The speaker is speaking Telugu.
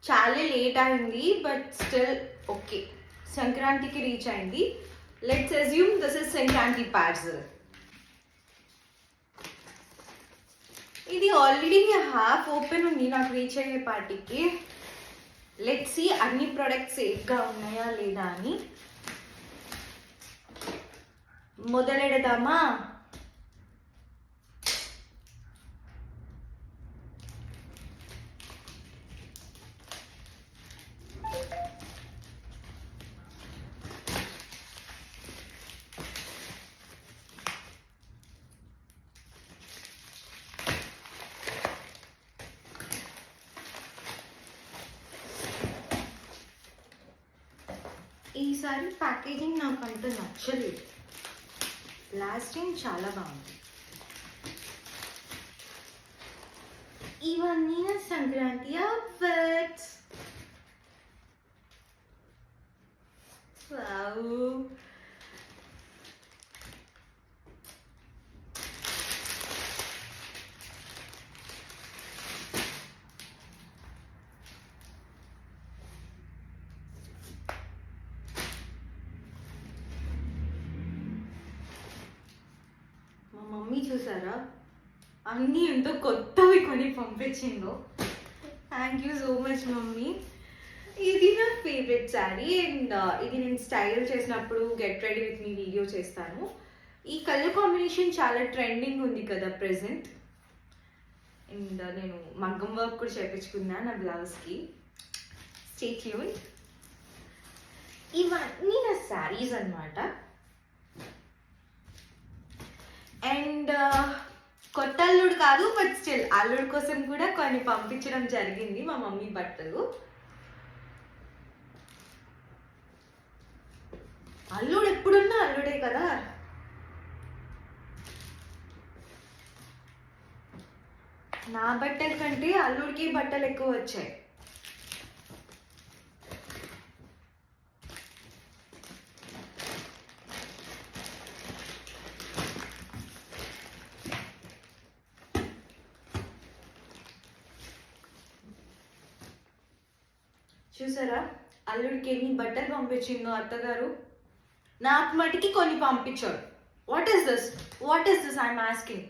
చాలా లేట్ అయింది, బట్ స్టిల్ ఓకే. సంక్రాంతికి రీచ్ అయింది. Let's assume this is Sankranti parcel. ఇది ఆల్రెడీ హాఫ్ ఓపెన్ ఉంది నాకు రీచ్ అయ్యే పార్టీకి. లెట్స్ సీ అన్ని ప్రొడక్ట్స్ సేఫ్గా ఉన్నాయా లేదా అని. మొదలెడదామా? ఈసారి ప్యాకేజింగ్ నాకు అంత నచ్చలేదు. లాస్ట్ టైం చాలా బాగుంది. ఇవన్నీ నా సంక్రాంతి అవుట్ఫిట్స్. మా మమ్మీ చూసారా, అన్నీ ఎంతో కొత్తవి కొని పంపించిందో. Thank you so much mummy. ఇది నా ఫేవరెట్ శారీ అండ్ ఇది నేను స్టైల్ చేసినప్పుడు get ready with me video చేస్తాను. ఈ కలర్ కాంబినేషన్ చాలా ట్రెండింగ్ ఉంది కదా ప్రెసెంట్. అండ్ నేను మగ్గం వర్క్ కూడా చేయించుకున్నా నా బ్లౌజ్కి. Stay tune. ఇవన్నీ నా శారీస్ అన్నమాట. అండ్ కొత్త అల్లుడు కాదు, బట్ స్టిల్ అల్లుడు కోసం కూడా కొన్ని పంపించడం జరిగింది మా మమ్మీ బట్టలు. అల్లుడు ఎప్పుడున్నా అల్లుడే కదా. నా బట్టల కంటే అల్లుడికి బట్టలు ఎక్కువ వచ్చాయి. చూసారా అల్లుడికి ఎన్ని బట్టలు పంపించిందో అత్తగారు. నాకు మటుకి కొన్ని పంపించాడు. What is this I'm asking.